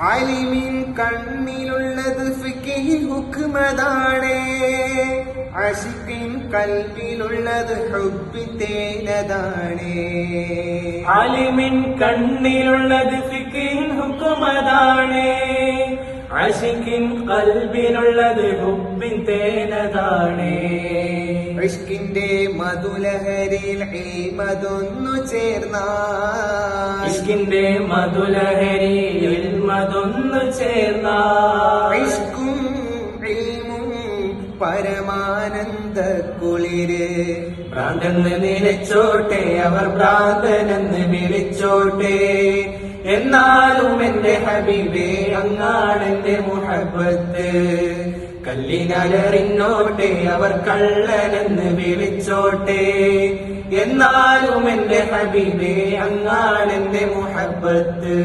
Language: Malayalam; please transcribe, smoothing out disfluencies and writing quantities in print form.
അലിമിൻ കണ്ണിലുള്ളത് ഫിഖ്ഹി ഹുക്മതാണേ, അശിഖിൻ കൽബിലുള്ളത് ഹുബ്ബി തേനതാണേ. അലിമിൻ കണ്ണിലുള്ളത് ഫിഖ്ഹി ഹുക്മതാണേ, അശിഖിൻ കൽബിലുള്ളത് ഹുബ്ബി തേനതാണേ. ഇഷ്കിന്റെ മധുലഹരിയിൽ ഇൽമതൊന്നു ചേർന്നാൽ, ഇഷ്കിന്റെ മധുലഹരിയിൽ മതൊന്നു ചേർന്നാൽ, ഇഷ്കും ഇൽമും പരമാനന്ദ കുളിര്. ഭ്രാന്തെന്ന് നിലച്ചോട്ടെ അവർ ഭ്രാന്തനെന്ന് വിളിച്ചോട്ടെ, എന്നാലും എന്റെ ഹബീബേ അങ്ങാണെന്റെ മുഹബ്ബത്ത്. കല്ലിനലറിഞ്ഞോട്ടെ അവർ കള്ളനെന്ന് വിളിച്ചോട്ടെ, എന്നാലും എന്റെ ഹബീബേ അങ്ങാണെന്റെ മുഹബ്ബത്ത്.